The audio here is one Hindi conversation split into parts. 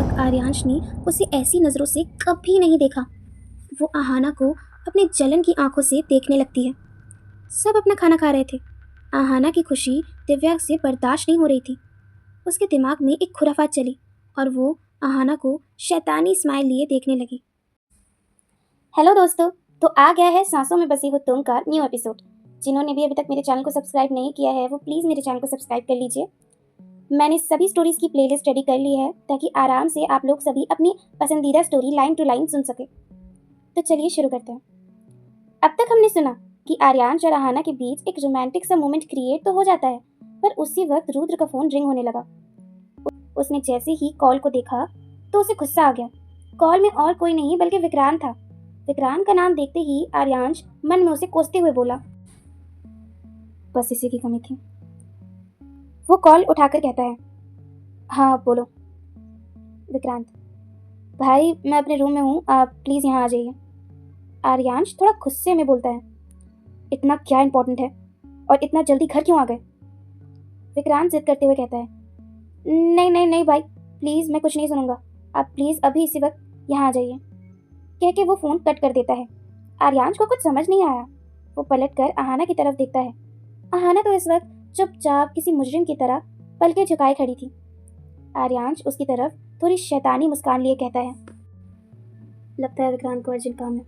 तक आर्यांश ने उसे ऐसी नज़रों से कभी नहीं देखा। वो आहाना को अपने जलन की आंखों से देखने लगती है। सब अपना खाना खा रहे थे। आहाना की खुशी दिव्या से बर्दाश्त नहीं हो रही थी। उसके दिमाग में एक खुराफात चली और वो आहाना को शैतानी स्माइल लिए देखने लगी। हेलो दोस्तों, तो आ गया है सांसों में बसी हो तुम का न्यू एपिसोड। जिन्होंने भी अभी तक मेरे चैनल को सब्सक्राइब नहीं किया है वो प्लीज़ मेरे चैनल को सब्सक्राइब कर लीजिए। मैंने सभी स्टोरीज़ की प्लेलिस्ट रेडी कर ली है ताकि आराम से आप लोग सभी अपनी पसंदीदा स्टोरी लाइन टू लाइन सुन सके। तो चलिए शुरू करते हैं। अब तक हमने सुना कि आर्यांश और आहाना के बीच एक रोमांटिक सा मोमेंट क्रिएट तो हो जाता है, पर उसी वक्त रुद्र का फ़ोन रिंग होने लगा। उसने जैसे ही कॉल को देखा तो उसे गुस्सा आ गया। कॉल में और कोई नहीं बल्कि विक्रांत था। विक्रांत का नाम देखते ही आर्यांश मन में उसे कोसते हुए बोला, बस इसी की कमी थी। वो कॉल उठाकर कहता है, हाँ बोलो। विक्रांत, भाई मैं अपने रूम में हूँ, आप प्लीज़ यहाँ आ जाइए। आर्यांश थोड़ा गुस्से में बोलता है, इतना क्या इम्पोर्टेंट है और इतना जल्दी घर क्यों आ गए? विक्रांत जिद करते हुए कहता है, नहीं नहीं नहीं भाई, प्लीज़ मैं कुछ नहीं सुनूंगा, आप प्लीज़ अभी इसी वक्त यहाँ आ जाइए। कह के वो फ़ोन कट कर देता है। आर्यांश को कुछ समझ नहीं आया। वो पलट कर आहाना की तरफ देखता है। आहाना तो इस वक्त चुपचाप किसी मुजरिम की तरह पलकें झुकाए खड़ी थी। आर्यांश उसकी तरफ थोड़ी शैतानी मुस्कान लिए कहता है, लगता है विक्रांत को अर्जेंट काम है,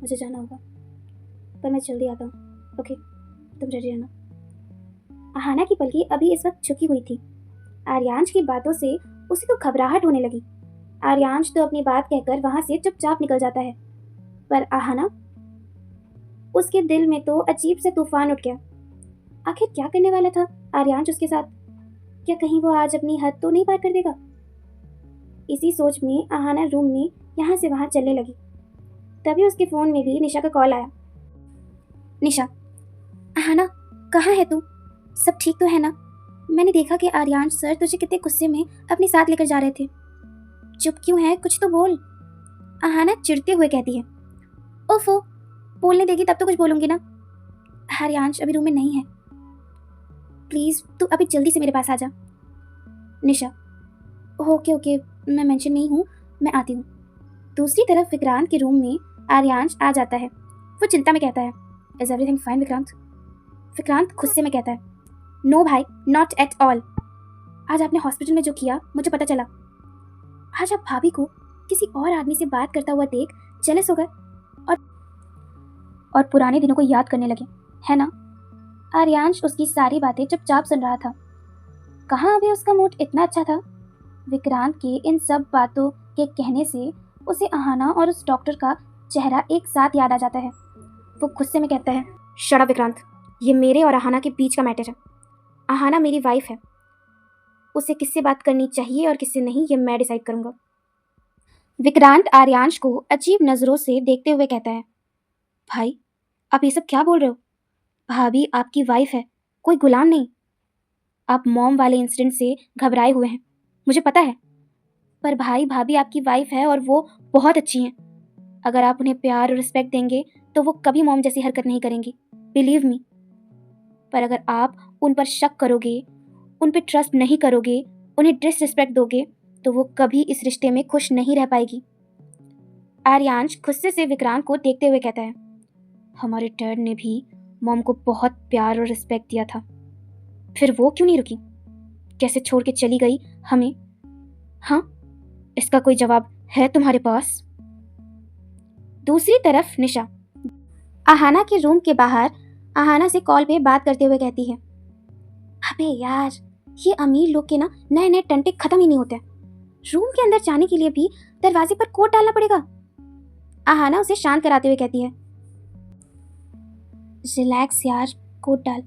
मुझे जाना होगा, पर मैं जल्दी आता हूँ, ओके तुम रेडी रहना। आहाना की पलकें अभी इस वक्त झुकी हुई थी। आर्यांश की बातों से उसे तो घबराहट होने लगी। आर्यांश तो अपनी बात कहकर वहां से चुपचाप निकल जाता है, पर आहाना, उसके दिल में तो अजीब से तूफान उठ गया। आखिर क्या करने वाला था आर्यांश उसके साथ? क्या कहीं वो आज अपनी हद तो नहीं पार कर देगा? इसी सोच में आहाना रूम में यहाँ से वहां चलने लगी। तभी उसके फोन में भी निशा का कॉल आया। निशा, आहाना कहाँ है तू? सब ठीक तो है ना? मैंने देखा कि आर्यांश सर तुझे कितने गुस्से में अपने साथ लेकर जा रहे थे। चुप क्यों है, कुछ तो बोल। आहाना चिढ़ते हुए कहती है, ओफो, बोलने देगी तब तो कुछ बोलूंगी ना। आर्यांश अभी रूम में नहीं है, प्लीज तू अभी जल्दी से मेरे पास आ जा। निशा, ओके ओके, मैं मेंशन नहीं हूँ, मैं आती हूँ। दूसरी तरफ विक्रांत के रूम में आर्यांश आ जाता है। वो चिंता में कहता है, is everything fine Vikrant? Vikrant गुस्से में कहता है, नो भाई, नॉट एट ऑल। आज आपने हॉस्पिटल में जो किया मुझे पता चला। आज आप भाभी को किसी और आदमी से बात करता हुआ देख जेलस हो गए और पुराने दिनों को याद करने लगे, है ना? आर्यांश उसकी सारी बातें चुपचाप सुन रहा था। कहाँ अभी उसका मूड इतना अच्छा था? विक्रांत के इन सब बातों के कहने से उसे आहाना और उस डॉक्टर का चेहरा एक साथ याद आ जाता है। वो गुस्से में कहता है, शट अप विक्रांत, ये मेरे और आहाना के बीच का मैटर है। आहाना मेरी वाइफ है, उसे किससे बात करनी चाहिए और किससे नहीं ये मैं डिसाइड करूंगा। विक्रांत आर्यांश को अजीब नज़रों से देखते हुए कहता है, भाई आप ये सब क्या बोल रहे हो? भाभी आपकी वाइफ है, कोई गुलाम नहीं। आप मॉम वाले इंसिडेंट से घबराए हुए हैं, मुझे पता है, पर भाई भाभी आपकी वाइफ है और वो बहुत अच्छी हैं। अगर आप उन्हें प्यार और रिस्पेक्ट देंगे तो वो कभी मॉम जैसी हरकत नहीं करेंगी, बिलीव मी। पर अगर आप उन पर शक करोगे, उन पर ट्रस्ट नहीं करोगे, उन्हें डिसरिस्पेक्ट दोगे तो वो कभी इस रिश्ते में खुश नहीं रह पाएगी। आर्यांश गुस्से से विक्रांत को देखते हुए कहता है, हमारे डैड ने भी मॉम को बहुत प्यार और रिस्पेक्ट दिया था, फिर वो क्यों नहीं रुकी? कैसे छोड़ के चली गई हमें? हाँ, इसका कोई जवाब है तुम्हारे पास? दूसरी तरफ निशा आहाना के रूम के बाहर आहाना से कॉल पे बात करते हुए कहती है, अबे यार, ये अमीर लोग के ना नए नए टंटे खत्म ही नहीं होते। रूम के अंदर जाने के लिए भी दरवाजे पर कोड डालना पड़ेगा। आहाना उसे शांत कराते हुए कहती है, रिलैक्स यार, कोड डाल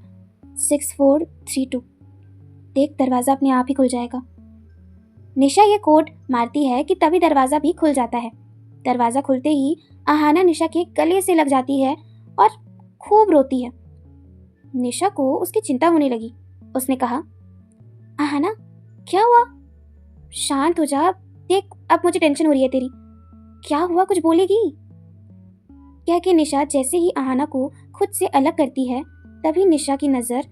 6432, देख दरवाज़ा अपने आप ही खुल जाएगा। निशा ये कोड मारती है कि तभी दरवाज़ा भी खुल जाता है। दरवाज़ा खुलते ही आहाना निशा के गले से लग जाती है और खूब रोती है। निशा को उसकी चिंता होने लगी। उसने कहा, आहाना क्या हुआ? शांत हो जा, देख अब मुझे टेंशन हो रही है तेरी। क्या हुआ, कुछ बोलेगी? कह के निशा जैसे ही आहाना को खुद से अलग करती है तभी निशा की नज़र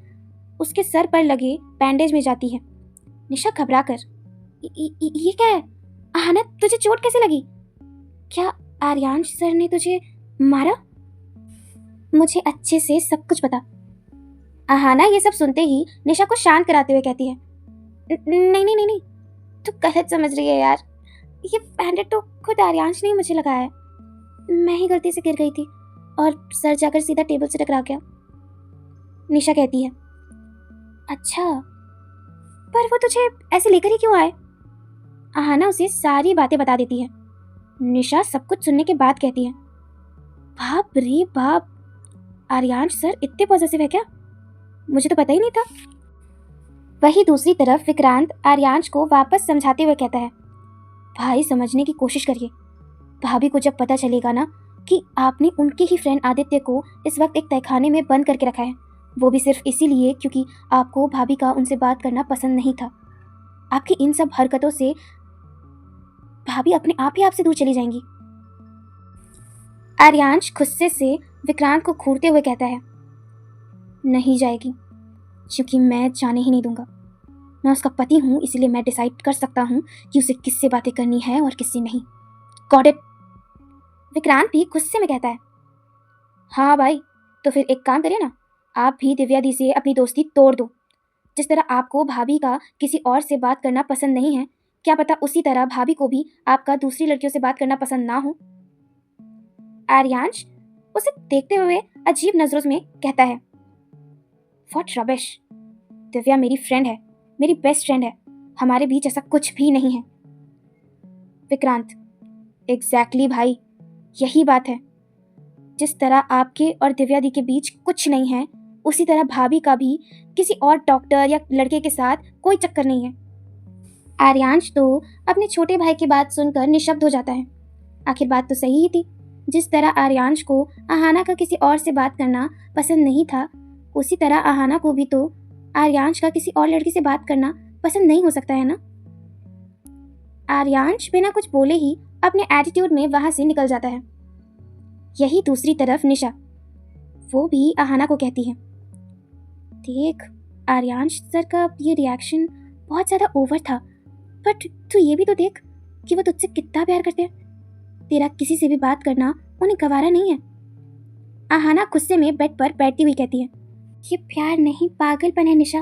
उसके सर पर लगे बैंडेज में जाती है। निशा घबरा कर, ये क्या है? आहाना, तुझे चोट कैसे लगी? क्या आर्यांश सर ने तुझे मारा? मुझे अच्छे से सब कुछ पता। आहाना ये सब सुनते ही निशा को शांत कराते हुए कहती है, नहीं नहीं नहीं नहीं, तू गलत समझ रही है यार। ये बैंडेड तो खुद आर्यांश ने ही मुझे लगाया है। मैं ही गलती से गिर गई थी और सर जाकर सीधा टेबल से टकरा गया। निशा कहती है, अच्छा, पर वो तुझे ऐसे लेकर ही क्यों आए? आहाना उसे सारी बातें बता देती है। निशा सब कुछ सुनने के बाद कहती है, बाप रे बाप, आर्यांश सर इतने पॉजिटिव है क्या? मुझे तो पता ही नहीं था। वही दूसरी तरफ विक्रांत आर्यांश को वापस समझाते हुए कहता है, भाई समझने की कोशिश करिए। भाभी को जब पता चलेगा ना कि आपने उनके ही फ्रेंड आदित्य को इस वक्त एक तहखाने में बंद करके रखा है, वो भी सिर्फ इसीलिए क्योंकि आपको भाभी का उनसे बात करना पसंद नहीं था, आपकी इन सब हरकतों से भाभी अपने आप ही आपसे दूर चली जाएंगी। आर्यांश गुस्से से विक्रांत को घूरते हुए कहता है, नहीं जाएगी, क्योंकि मैं जाने ही नहीं दूंगा। मैं उसका पति हूँ, इसलिए मैं डिसाइड कर सकता हूँ कि उसे किससे बातें करनी है और किससे नहीं। Got it? विक्रांत भी गुस्से में कहता है, हाँ भाई, तो फिर एक काम करिए ना, आप भी दिव्या दी से अपनी दोस्ती तोड़ दो। जिस तरह आपको भाभी का किसी और से बात करना पसंद नहीं है, क्या पता उसी तरह भाभी को भी आपका दूसरी लड़कियों से बात करना पसंद ना हो। आर्यांश उसे देखते हुए अजीब नजरों में कहता है, व्हाट रबिश, दिव्या मेरी फ्रेंड है, मेरी बेस्ट फ्रेंड है, हमारे बीच ऐसा कुछ भी नहीं है। विक्रांत, एग्जैक्टली भाई, यही बात है। जिस तरह आपके और दिव्या दी के बीच कुछ नहीं है, उसी तरह भाभी का भी किसी और डॉक्टर या लड़के के साथ कोई चक्कर नहीं है। आर्यांश तो अपने छोटे भाई की बात सुनकर निशब्द हो जाता है। आखिर बात तो सही ही थी। जिस तरह आर्यांश को आहाना का किसी और से बात करना पसंद नहीं था, उसी तरह आहाना को भी तो आर्यांश का किसी और लड़की से बात करना पसंद नहीं हो सकता है ना। आर्यांश बिना कुछ बोले ही अपने एटीट्यूड में वहां से निकल जाता है। यही दूसरी तरफ निशा, वो भी आहाना को कहती है, देख, आर्यांश सर का ये रिएक्शन बहुत ज़्यादा ओवर था, बट तू ये भी तो देख कि वो तुझसे कितना प्यार करते हैं। तेरा किसी से भी बात करना उन्हें गवारा नहीं है। आहाना गुस्से में बेड पर बैठती हुई कहती है, ये प्यार नहीं, पागलपन है निशा।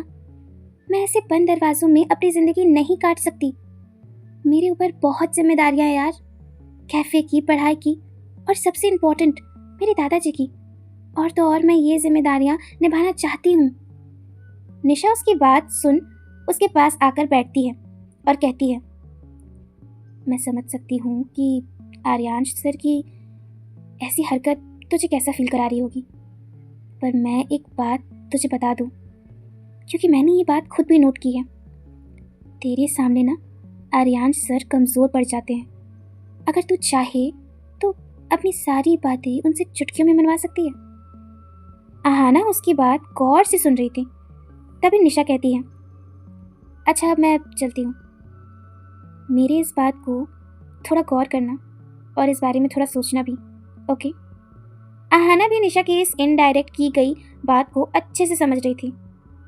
मैं ऐसे बंद दरवाजों में अपनी ज़िंदगी नहीं काट सकती। मेरे ऊपर बहुत जिम्मेदारियां हैं यार, कैफ़े की, पढ़ाई की, और सबसे इम्पोर्टेंट मेरे दादाजी की। और तो और मैं ये जिम्मेदारियां निभाना चाहती हूँ। निशा उसकी बात सुन उसके पास आकर बैठती है और कहती है, मैं समझ सकती हूँ कि आर्यांश सर की ऐसी हरकत तुझे कैसा फील करा रही होगी, पर मैं एक बात तुझे बता दूँ, क्योंकि मैंने ये बात खुद भी नोट की है। तेरे सामने ना आर्यांश सर कमज़ोर पड़ जाते हैं। अगर तू चाहे तो अपनी सारी बातें उनसे चुटकियों में मनवा सकती है। आहाना उसकी बात गौर से सुन रही थी। तभी निशा कहती है, अच्छा अब मैं चलती हूँ। मेरी इस बात को थोड़ा गौर करना और इस बारे में थोड़ा सोचना भी, ओके? आहाना भी निशा की इस इनडायरेक्ट की गई बात को अच्छे से समझ रही थी,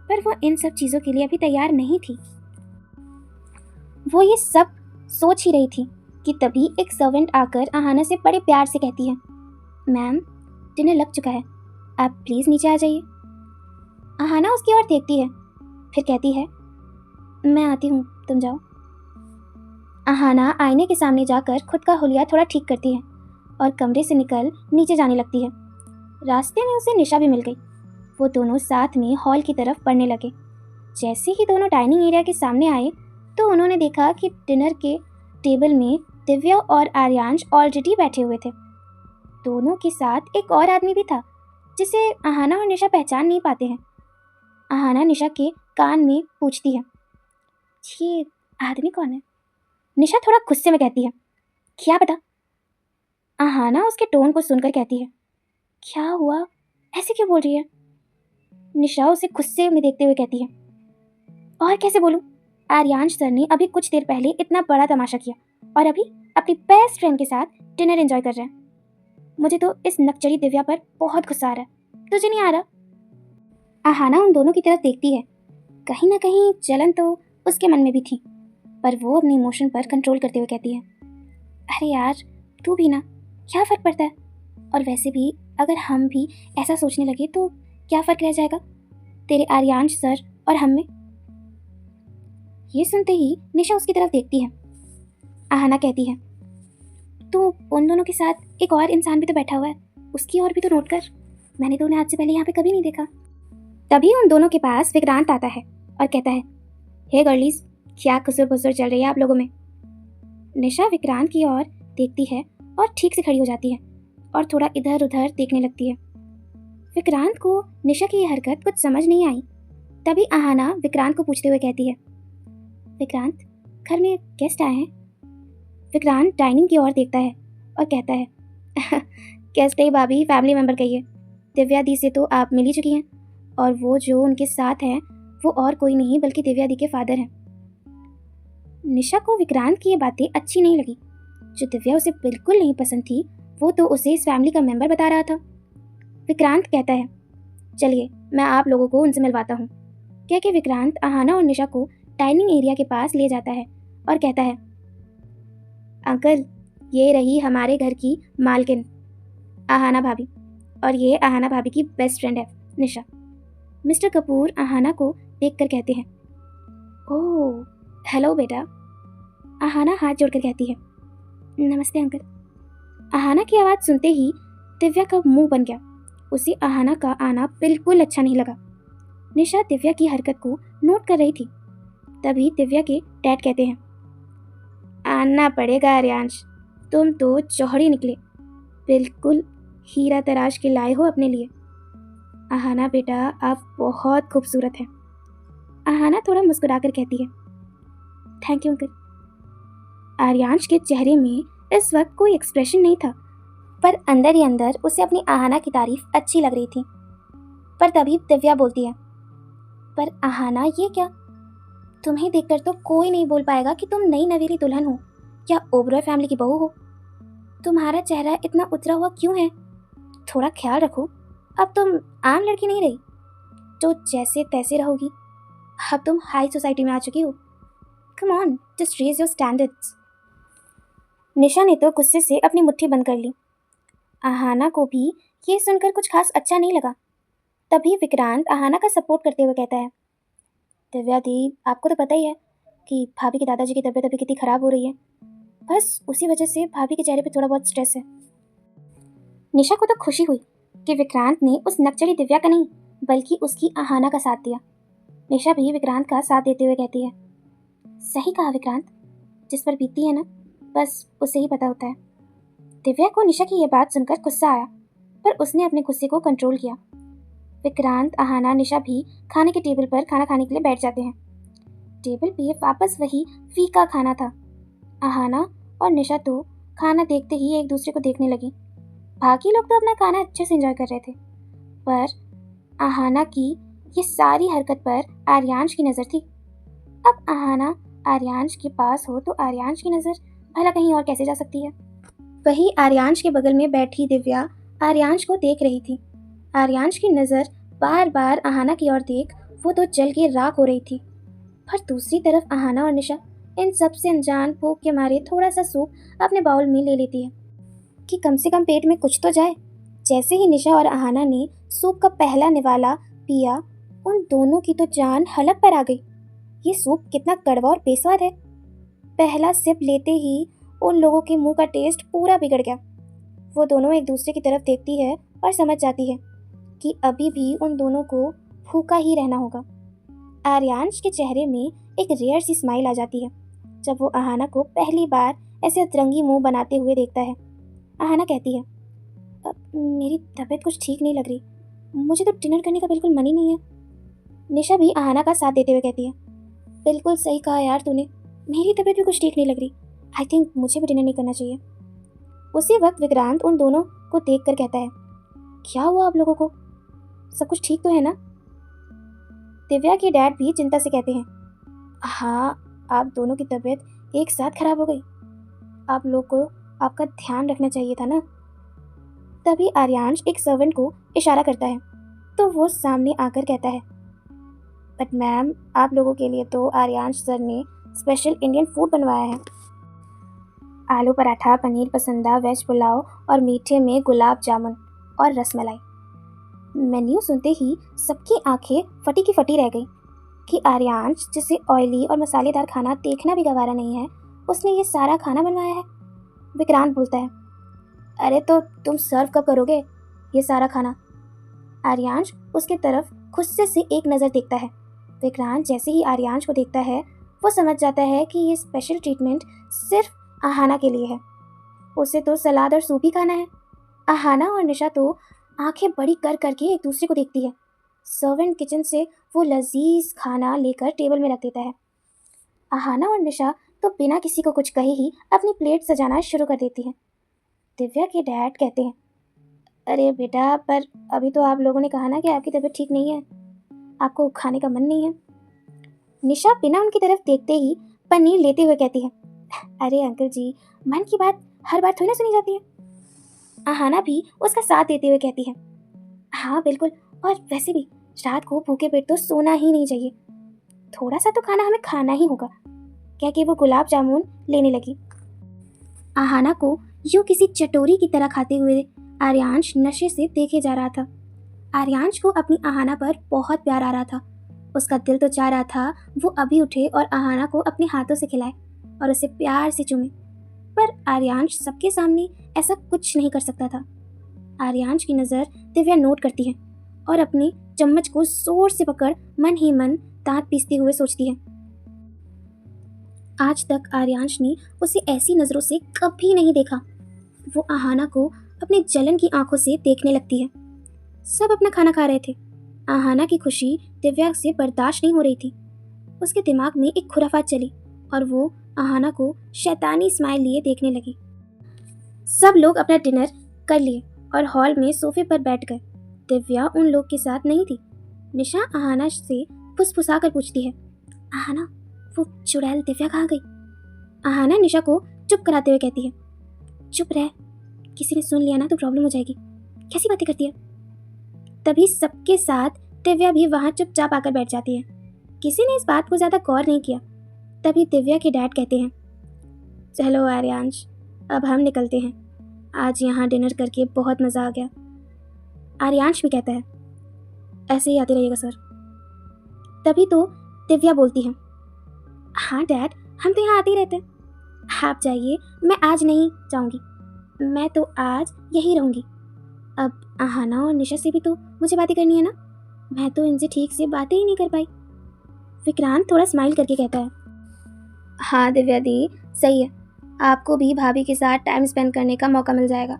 पर वो इन सब चीज़ों के लिए अभी तैयार नहीं थी। वो ये सब सोच ही रही थी कि तभी एक सर्वेंट आकर आहाना से बड़े प्यार से कहती है, मैम, डिनर लग चुका है, आप प्लीज़ नीचे आ जाइए। आहाना उसकी ओर देखती है, फिर कहती है, मैं आती हूँ, तुम जाओ। आहाना आईने के सामने जाकर खुद का हुलिया थोड़ा ठीक करती है और कमरे से निकल नीचे जाने लगती है। रास्ते में उसे निशा भी मिल गई। वो दोनों साथ में हॉल की तरफ बढ़ने लगे। जैसे ही दोनों डाइनिंग एरिया के सामने आए तो उन्होंने देखा कि डिनर के टेबल में दिव्या और आर्यांश ऑलरेडी बैठे हुए थे। दोनों के साथ एक और आदमी भी था जिसे आहाना और निशा पहचान नहीं पाते हैं। आहाना निशा के कान में पूछती है, ये आदमी कौन है? निशा थोड़ा गुस्से में कहती है, क्या पता? आहाना उसके टोन को सुनकर कहती है, क्या हुआ, ऐसे क्यों बोल रही है? निशा उसे गुस्से में देखते हुए कहती है, और कैसे बोलूं? आर्यांश सर ने अभी कुछ देर पहले इतना बड़ा तमाशा किया और अभी अपनी बेस्ट फ्रेंड के साथ डिनर एंजॉय कर रहे हैं। मुझे तो इस नकचरी दिव्या पर बहुत गुस्सा आ रहा है, तुझे नहीं आ रहा? आहाना उन दोनों की तरफ देखती है। कहीं ना कहीं जलन तो उसके मन में भी थी। पर वो अपने इमोशन पर कंट्रोल करते हुए कहती है, अरे यार तू भी ना, क्या फ़र्क पड़ता है? और वैसे भी अगर हम भी ऐसा सोचने लगे तो क्या फ़र्क रह जाएगा तेरे आर्यांश सर और हम में? ये सुनते ही निशा उसकी तरफ देखती है। आहाना कहती है, तो उन दोनों के साथ एक और इंसान भी तो बैठा हुआ है, उसकी ओर भी तो नोट कर। मैंने तो उन्हें आज से पहले यहाँ पे कभी नहीं देखा। तभी उन दोनों के पास विक्रांत आता है और कहता है, हे गर्लीज, क्या खुसर फुसर चल रही है आप लोगों में? निशा विक्रांत की ओर देखती है और ठीक से खड़ी हो जाती है और थोड़ा इधर उधर देखने लगती है। विक्रांत को निशा की यह हरकत कुछ समझ नहीं आई। तभी आहाना विक्रांत को पूछते हुए कहती है, विक्रांत, घर में गेस्ट आए हैं। विक्रांत डाइनिंग की ओर देखता है और कहता है, गेस्ट नहीं भाभी, फैमिली मेंबर कहिए। दिव्या दी से तो आप मिल ही चुकी हैं और वो जो उनके साथ हैं वो और कोई नहीं बल्कि दिव्या दी के फादर हैं। निशा को विक्रांत की ये बातें अच्छी नहीं लगी। जो दिव्या उसे बिल्कुल नहीं पसंद थी वो तो उसे इस फैमिली का मेंबर बता रहा था। विक्रांत कहता है, चलिए मैं आप लोगों को उनसे मिलवाता हूँ। कह के विक्रांत आहाना और निशा को डाइनिंग एरिया के पास ले जाता है और कहता है, अंकल, ये रही हमारे घर की मालकिन आहाना भाभी, और ये आहाना भाभी की बेस्ट फ्रेंड है निशा। मिस्टर कपूर आहाना को देखकर कहते हैं, ओह हेलो बेटा। आहाना हाथ जोड़कर कहती है, नमस्ते अंकल। आहाना की आवाज़ सुनते ही दिव्या का मुंह बन गया। उसे आहाना का आना बिल्कुल अच्छा नहीं लगा। निशा दिव्या की हरकत को नोट कर रही थी। तभी दिव्या के डैड कहते हैं, आना पड़ेगा आर्यांश, तुम तो चौहड़ी निकले, बिल्कुल हीरा तराश के लाए हो अपने लिए। आहाना बेटा, आप बहुत खूबसूरत हैं। आहाना थोड़ा मुस्कुराकर कहती है, थैंक यू अंकल। आर्यांश के चेहरे में इस वक्त कोई एक्सप्रेशन नहीं था, पर अंदर ही अंदर उसे अपनी आहाना की तारीफ अच्छी लग रही थी। पर तभी दिव्या बोलती है, पर आहाना ये क्या? तुम्हें देखकर तो कोई नहीं बोल पाएगा कि तुम नई नवेली दुल्हन हो या ओबरॉय फैमिली की बहू हो। तुम्हारा चेहरा इतना उतरा हुआ क्यों है? थोड़ा ख्याल रखो, अब तुम आम लड़की नहीं रही तो जैसे तैसे रहोगी। अब तुम हाई सोसाइटी में आ चुकी हो। Come on, just raise your standards. Nisha ने तो गुस्से से अपनी मुट्ठी बंद कर ली। आहाना को भी ये सुनकर कुछ खास अच्छा नहीं लगा। तभी विक्रांत आहाना का सपोर्ट करते हुए कहता है, दिव्या दी, आपको तो पता ही है कि भाभी के दादाजी की तबीयत अभी कितनी ख़राब हो रही है। बस उसी वजह से भाभी के चेहरे पे थोड़ा बहुत स्ट्रेस है। निशा को तो खुशी हुई कि विक्रांत ने उस नकचड़ी दिव्या का नहीं बल्कि उसकी आहाना का साथ दिया। निशा भी विक्रांत का साथ देते हुए कहती है, सही कहा विक्रांत, जिस पर बीतती है ना बस उसे ही पता होता है। दिव्या को निशा की यह बात सुनकर गुस्सा आया, पर उसने अपने गुस्से को कंट्रोल किया। विक्रांत, आहाना, निशा भी खाने के टेबल पर खाना खाने के लिए बैठ जाते हैं। टेबल पे वापस वही फीका खाना था। आहाना और निशा तो खाना देखते ही एक दूसरे को देखने लगी। बाकी लोग तो अपना खाना अच्छे से एंजॉय कर रहे थे, पर आहाना की ये सारी हरकत पर आर्यांश की नज़र थी। अब आहाना आर्यांश के पास हो तो आर्यांश की नज़र भला कहीं और कैसे जा सकती है? वही आर्यांश के बगल में बैठी दिव्या आर्यांश को देख रही थी। आर्यांश की नज़र बार बार आहाना की ओर देख वो तो जल के राख हो रही थी। पर दूसरी तरफ आहाना और निशा इन सब से अनजान भूख के मारे थोड़ा सा सूप अपने बाउल में ले लेती है कि कम से कम पेट में कुछ तो जाए। जैसे ही निशा और आहाना ने सूप का पहला निवाला पिया, उन दोनों की तो जान हलक पर आ गई। ये सूप कितना कड़वा और बेस्वाद है। पहला सिप लेते ही उन लोगों के मुंह का टेस्ट पूरा बिगड़ गया। वो दोनों एक दूसरे की तरफ देखती है और समझ जाती है कि अभी भी उन दोनों को भूखा ही रहना होगा। आर्यांश के चेहरे में एक रेयर सी स्माइल आ जाती है जब वो आहाना को पहली बार ऐसे अतरंगी मुंह बनाते हुए देखता है। आहाना कहती है, मेरी तबीयत कुछ ठीक नहीं लग रही, मुझे तो डिनर करने का बिल्कुल मन ही नहीं है। निशा भी आहाना का साथ देते हुए कहती है, बिल्कुल सही कहा यार तूने, मेरी तबीयत भी कुछ ठीक नहीं लग रही। आई थिंक मुझे भी डिनर नहीं करना चाहिए। उसी वक्त विक्रांत उन दोनों को देख कर कहता है, क्या हुआ आप लोगों को? सब कुछ ठीक तो है ना? दिव्या के डैड भी चिंता से कहते हैं, हाँ, आप दोनों की तबीयत एक साथ खराब हो गई, आप लोग को आपका ध्यान रखना चाहिए था ना। तभी आर्यांश एक सर्वेंट को इशारा करता है तो वो सामने आकर कहता है, बट मैम, आप लोगों के लिए तो आर्यांश सर ने स्पेशल इंडियन फूड बनवाया है। आलू पराठा, पनीर पसंदा, वेज पुलाव और मीठे में गुलाब जामुन और रसमलाई। मेन्यू सुनते ही सबकी आंखें फटी की फटी रह गई कि आर्यांश, जिसे ऑयली और मसालेदार खाना देखना भी गवारा नहीं है, उसने ये सारा खाना बनवाया है। विक्रांत बोलता है, अरे तो तुम सर्व कब करोगे ये सारा खाना? आर्यांश उसके तरफ गुस्से से एक नज़र देखता है। विक्रांत जैसे ही आर्यांश को देखता है वो समझ जाता है कि ये स्पेशल ट्रीटमेंट सिर्फ आहाना के लिए है। उसे तो सलाद और सूप ही खाना है। आहाना और निशा तो आंखें बड़ी कर करके एक दूसरे को देखती है। सर्वेंट किचन से वो लजीज खाना लेकर टेबल में रख देता है। आहाना और निशा तो बिना किसी को कुछ कहे ही अपनी प्लेट सजाना शुरू कर देती है। दिव्या के डैड कहते हैं, अरे बेटा, पर अभी तो आप लोगों ने कहा ना कि आपकी तबीयत ठीक नहीं है, आपको खाने का मन नहीं है। निशा बिना उनकी तरफ देखते ही पनीर लेते हुए कहती है, अरे अंकल जी, मन की बात हर बार थोड़ी ना सुनी जाती है। आहाना भी उसका साथ देते हुए कहती है, हाँ बिल्कुल, और वैसे भी रात को भूखे पेट तो सोना ही नहीं चाहिए, थोड़ा सा तो खाना हमें खाना ही होगा। क्या कि वो गुलाब जामुन लेने लगी। आहाना को यूं किसी चटोरी की तरह खाते हुए आर्यांश नशे से देखे जा रहा था। आर्यांश को अपनी आहाना पर बहुत प्यार आ रहा था। उसका दिल तो चाह रहा था वो अभी उठे और आहाना को अपने हाथों से खिलाए और उसे प्यार से चूमे, पर आर्यांश सबके सामने ऐसा कुछ नहीं कर सकता था। आर्यांश की नज़र दिव्या नोट करती है और अपने चम्मच को जोर से पकड़ मन ही मन दांत पीसते हुए सोचती है। आज तक आर्यांश ने उसे ऐसी नज़रों से कभी नहीं देखा। वो आहाना को अपने जलन की आंखों से देखने लगती है। सब अपना खाना खा रहे थे। आहाना की खुशी दिव्या से बर्दाश्त नहीं हो रही थी। उसके दिमाग में एक खुराफात चली और वो आहाना को शैतानी स्माइल लिए देखने लगी। सब लोग अपना डिनर कर लिए और हॉल में सोफे पर बैठ गए। दिव्या उन लोग के साथ नहीं थी। निशा आहाना से फुसफुसा कर पूछती है, आहाना, वो चुड़ैल दिव्या कहाँ गई? आहाना निशा को चुप कराते हुए कहती है, चुप रह, किसी ने सुन लिया ना तो प्रॉब्लम हो जाएगी, कैसी बातें करती है। तभी सबके साथ दिव्या भी वहाँ चुपचाप आकर बैठ जाती है। किसी ने इस बात को ज़्यादा गौर नहीं किया। तभी दिव्या के डैड कहते हैं, चलो आर्यांश, अब हम निकलते हैं, आज यहाँ डिनर करके बहुत मज़ा आ गया। आर्यांश भी कहता है, ऐसे ही आते रहिएगा सर। तभी तो दिव्या बोलती है, हाँ डैड, हम तो यहाँ आते ही रहते हैं, आप जाइए, मैं आज नहीं जाऊँगी, मैं तो आज यही रहूँगी। अब आहाना और निशा से भी तो मुझे बातें करनी है ना, मैं तो इनसे ठीक से बातें ही नहीं कर पाई। विक्रांत थोड़ा स्माइल करके कहता है, हाँ दिव्या दी, सही है, आपको भी भाभी के साथ टाइम स्पेंड करने का मौका मिल जाएगा।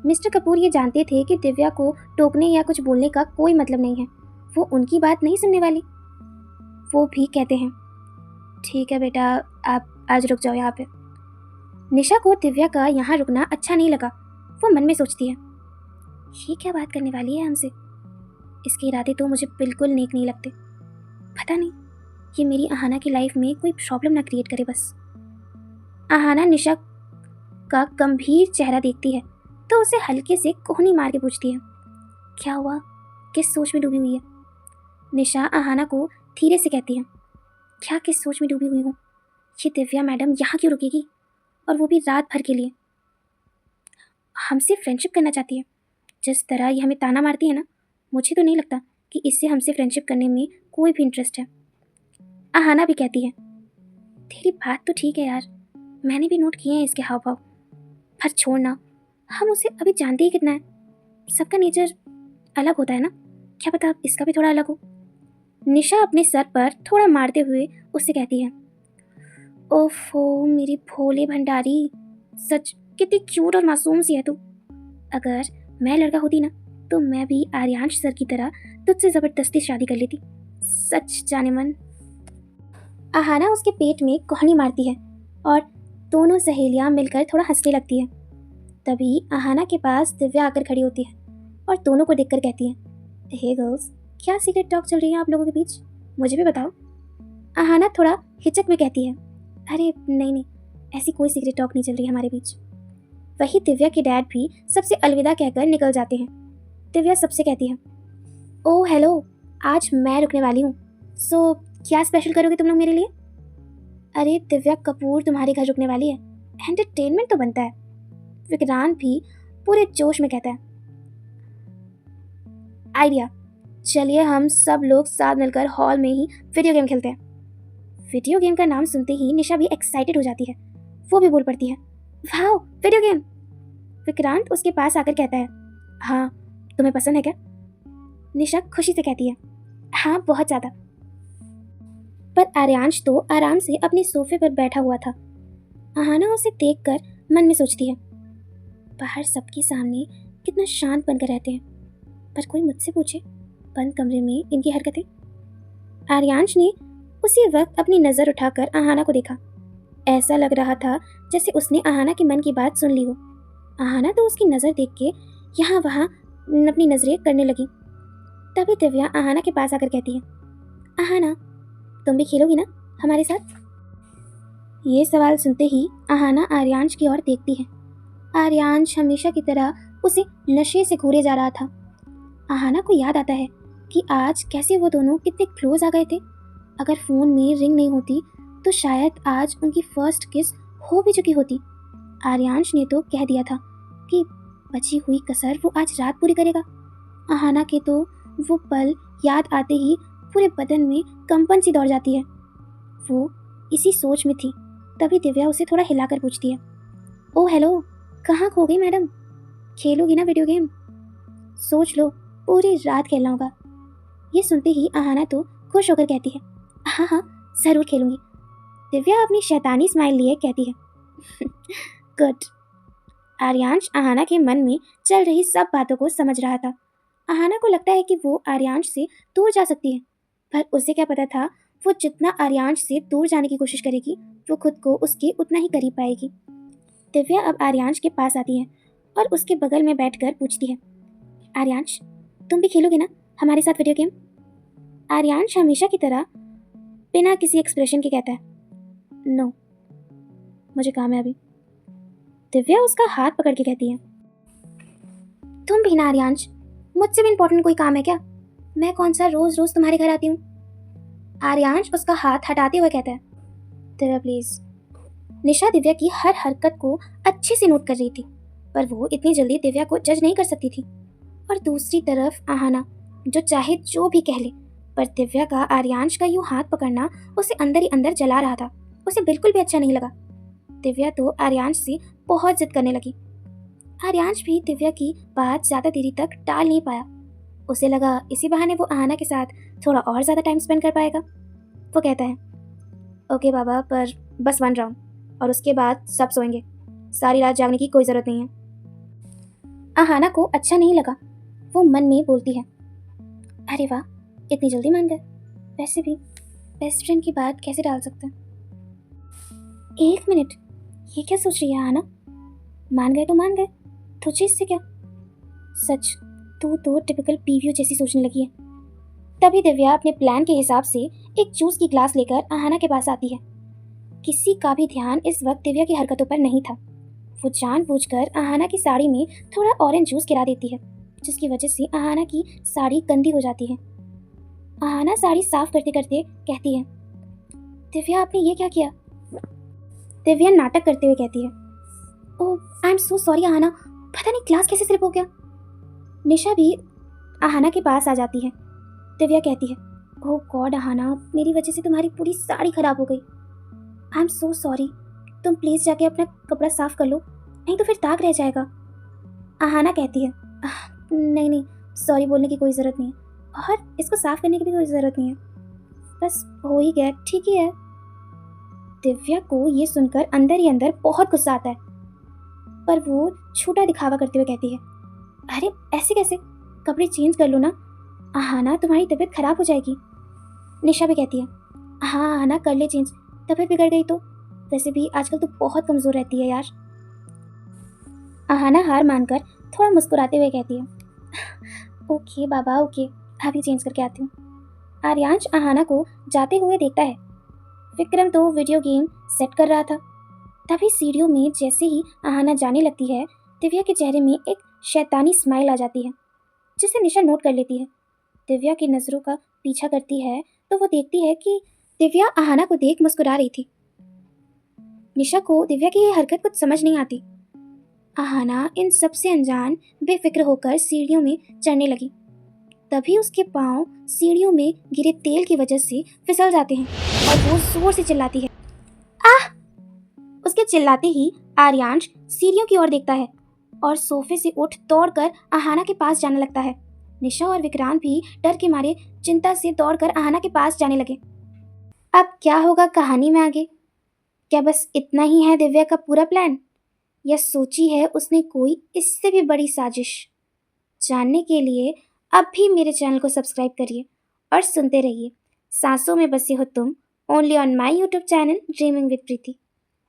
मिस्टर कपूर ये जानते थे कि दिव्या को टोकने या कुछ बोलने का कोई मतलब नहीं है, वो उनकी बात नहीं सुनने वाली। वो भी कहते हैं, ठीक है बेटा, आप आज रुक जाओ यहाँ पे। निशा को दिव्या का यहाँ रुकना अच्छा नहीं लगा। वो मन में सोचती है, ये क्या बात करने वाली है हमसे, इसके इरादे तो मुझे बिल्कुल नेक नहीं लगते। पता नहीं ये मेरी आहाना की लाइफ में कोई प्रॉब्लम ना क्रिएट करे बस। आहाना निशा का गंभीर चेहरा देखती है तो उसे हल्के से कोहनी मार के पूछती है, क्या हुआ, किस सोच में डूबी हुई है? निशा आहाना को धीरे से कहती है, क्या किस सोच में डूबी हुई हूँ? ये दिव्या मैडम यहाँ क्यों रुकेगी, और वो भी रात भर के लिए? हमसे फ्रेंडशिप करना चाहती है। जिस तरह ये हमें ताना मारती है ना, मुझे तो नहीं लगता कि इससे हमसे फ्रेंडशिप करने में कोई भी इंटरेस्ट है। आहाना भी कहती है, तेरी बात तो ठीक है यार, मैंने भी नोट किए हैं इसके हाव भाव, पर छोड़ना, हम उसे अभी जानते ही कितना है, सबका नेचर अलग होता है ना, क्या पता इसका भी थोड़ा अलग हो। निशा अपने सर पर थोड़ा मारते हुए उससे कहती है, ओफो मेरी भोले भंडारी, सच कितनी क्यूट और मासूम सी है तू। अगर मैं लड़का होती ना तो मैं भी आर्यांश सर की तरह तुझसे ज़बरदस्ती शादी कर लेती, सच जाने मन। आहाना उसके पेट में कोहनी मारती है और दोनों सहेलियां मिलकर थोड़ा हंसने लगती हैं। तभी आहाना के पास दिव्या आकर खड़ी होती है और दोनों को देखकर कहती है, हे गर्ल्स, क्या सीक्रेट टॉक चल रही है आप लोगों के बीच, मुझे भी बताओ। आहाना थोड़ा हिचक में कहती है, अरे नहीं नहीं, ऐसी कोई सीक्रेट टॉक नहीं चल रही हमारे बीच। वही दिव्या के डैड भी सबसे अलविदा कहकर निकल जाते हैं। दिव्या सबसे कहती है, ओह हेलो, आज मैं रुकने वाली हूँ, सो क्या स्पेशल करोगे तुम लोग मेरे लिए? अरे दिव्या कपूर तुम्हारे घर रुकने वाली है, एंटरटेनमेंट तो बनता है। विक्रांत भी पूरे जोश में कहता है, आइडिया, चलिए हम सब लोग साथ मिलकर हॉल में ही वीडियो गेम खेलते हैं। वीडियो गेम का नाम सुनते ही निशा भी एक्साइटेड हो जाती है। वो भी बोल पड़ती है, वाओ वीडियो गेम। विक्रांत उसके पास आकर कहता है, हाँ तुम्हें पसंद है क्या? निशा खुशी से कहती है, हाँ बहुत ज़्यादा। पर आर्यांश तो आराम से अपने सोफे पर बैठा हुआ था। आहाना उसे देखकर मन में सोचती है, बाहर सबके सामने कितना शांत बनकर रहते हैं, पर कोई मुझसे पूछे बंद कमरे में इनकी हरकतें। आर्यांश ने उसी वक्त अपनी नज़र उठाकर आहाना को देखा। ऐसा लग रहा था जैसे उसने आहाना के मन की बात सुन ली हो। आहाना तो उसकी नज़र देख के यहाँ वहाँ अपनी नज़रें करने लगी। तभी दिव्या आहाना के पास आकर कहती है, आहाना तुम भी खेलोगी ना हमारे साथ? ये सवाल सुनते ही आहाना आर्यांश की ओर देखती है। आर्यांश हमेशा की तरह उसे नशे से घूरे जा रहा था। आहाना को याद आता है कि आज कैसे वो दोनों कितने क्लोज आ गए थे। अगर फ़ोन में रिंग नहीं होती तो शायद आज उनकी फर्स्ट किस हो भी चुकी होती। आर्यांश ने तो कह दिया था कि बची हुई कसर वो आज रात पूरी करेगा। आहाना के तो वो पल याद आते ही पूरे बदन में कंपन सी दौड़ जाती है। वो इसी सोच में थी। तभी दिव्या उसे थोड़ा हिलाकर पूछती है, ओ हेलो, कहाँ खो गई मैडम? खेलोगी ना वीडियो गेम? सोच लो, पूरी रात खेलना होगा। ये सुनते ही आहाना तो खुश होकर कहती है, हाँ हाँ ज़रूर खेलूंगी। दिव्या अपनी शैतानी स्माइल लिए कहती है, गुड। आर्यांश आहाना के मन में चल रही सब बातों को समझ रहा था। आहाना को लगता है कि वो आर्यांश से दूर जा सकती है, पर उसे क्या पता था वो जितना आर्यांश से दूर जाने की कोशिश करेगी वो खुद को उसके उतना ही करीब पाएगी। दिव्या अब आर्यांश के पास आती है और उसके बगल में बैठकर पूछती है, आर्यांश तुम भी खेलोगे ना हमारे साथ वीडियो गेम? आर्यांश हमेशा की तरह बिना किसी एक्सप्रेशन के कहता है, नो मुझे काम है अभी। दिव्या उसका हाथ पकड़ के कहती है, तुम भी ना आर्यांश, मुझसे भी इम्पोर्टेंट कोई काम है क्या? मैं कौन सा रोज रोज तुम्हारे घर आती हूँ? आर्यांश उसका हाथ हटाते हुए कहता है, दिव्या प्लीज। निशा दिव्या की हर हरकत को अच्छे से नोट कर रही थी, पर वो इतनी जल्दी दिव्या को जज नहीं कर सकती थी। और दूसरी तरफ आहाना, जो चाहे जो भी कह ले, पर दिव्या का आर्यांश का यूं हाथ पकड़ना उसे अंदर ही अंदर जला रहा था। उसे बिल्कुल भी अच्छा नहीं लगा। दिव्या तो आर्यांश से बहुत जिद करने लगी। आर्यांश भी दिव्या की बात ज़्यादा देरी तक टाल नहीं पाया। उसे लगा इसी बहाने वो आहाना के साथ थोड़ा और ज़्यादा टाइम स्पेंड कर पाएगा। वो कहता है, ओके बाबा, पर बस 1 राउंड और उसके बाद सब सोएंगे। सारी रात जागने की कोई ज़रूरत नहीं है। आहाना को अच्छा नहीं लगा। वो मन में बोलती है, अरे वाह, इतनी जल्दी मान गए। वैसे भी बेस्ट फ्रेंड की बात कैसे टाल सकते हैं? 1 मिनट, ये क्या सोच रही है आहाना? मान गए तो मान गए, तुझे इससे क्या? सच, तू तो टिपिकल पीवीओ जैसी सोचने लगी है। तभी दिव्या अपने प्लान के हिसाब से एक जूस की ग्लास लेकर आहाना के पास आती है। किसी का भी ध्यान इस वक्त दिव्या की हरकतों पर नहीं था। वो जानबूझकर आहाना की साड़ी में थोड़ा ऑरेंज जूस गिरा देती है, जिसकी वजह से आहाना की साड़ी गंदी हो जाती है। आहाना साड़ी साफ करते करते कहती है, दिव्या आपने ये क्या किया? दिव्या नाटक करते हुए कहती है, oh I am so sorry Aahana, पता नहीं ग्लास कैसे स्लिप हो गया। निशा भी आहाना के पास आ जाती है। दिव्या कहती है, ओह गॉड आहाना, मेरी वजह से तुम्हारी पूरी साड़ी खराब हो गई। आई एम सो सॉरी, तुम प्लीज़ जाके अपना कपड़ा साफ कर लो, नहीं तो फिर दाग रह जाएगा। आहाना कहती है, नहीं नहीं, सॉरी बोलने की कोई ज़रूरत नहीं है, और इसको साफ करने की भी कोई ज़रूरत नहीं है, बस हो ही गया, ठीक ही है। दिव्या को ये सुनकर अंदर ही अंदर बहुत गुस्सा आता है, पर वो झूठा दिखावा करते हुए कहती है, अरे ऐसे कैसे, कपड़े चेंज कर लो ना आहाना, तुम्हारी तबीयत खराब हो जाएगी। निशा भी कहती है, हाँ आहाना कर ले चेंज, तबीयत बिगड़ गई तो, वैसे भी आजकल तो बहुत कमज़ोर रहती है यार। आहाना हार मानकर थोड़ा मुस्कुराते हुए कहती है, ओके बाबा ओके, अभी चेंज करके आती हूँ। आर्यांश आहाना को जाते हुए देखता है। विक्रम तो वीडियो गेम सेट कर रहा था। तभी सीढ़ियों में जैसे ही आहाना जाने लगती है, दिव्या के चेहरे में एक शैतानी स्माइल आ जाती है, जिसे निशा नोट कर लेती है। दिव्या की नज़रों का पीछा करती है तो वो देखती है कि दिव्या आहाना को देख मुस्कुरा रही थी। निशा को दिव्या की ये हरकत कुछ समझ नहीं आती। आहाना इन सब से अनजान बेफिक्र होकर सीढ़ियों में चढ़ने लगी। तभी उसके पांव सीढ़ियों में गिरे तेल की वजह से फिसल जाते हैं और वो जोर से चिल्लाती है, आह! उसके चिल्लाते ही आर्यांश सीढ़ियों की ओर देखता है और सोफे से उठ दौड़कर आहाना के पास जाने लगता है। निशा और विक्रांत भी डर के मारे चिंता से दौड़कर आहाना के पास जाने लगे। अब क्या होगा कहानी में आगे? क्या बस इतना ही है दिव्या का पूरा प्लान, या सोची है उसने कोई इससे भी बड़ी साजिश? जानने के लिए अब भी मेरे चैनल को सब्सक्राइब करिए और सुनते रहिए सांसों में बसे हो तुम, only on my YouTube channel dreaming with Preeti.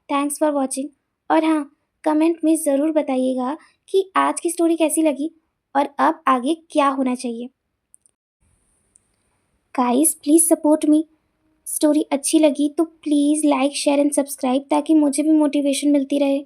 Thanks for watching. और हाँ, कमेंट में ज़रूर बताइएगा कि आज की स्टोरी कैसी लगी और अब आगे क्या होना चाहिए। Guys please support me. Story अच्छी लगी तो please like share and subscribe ताकि मुझे भी मोटिवेशन मिलती रहे।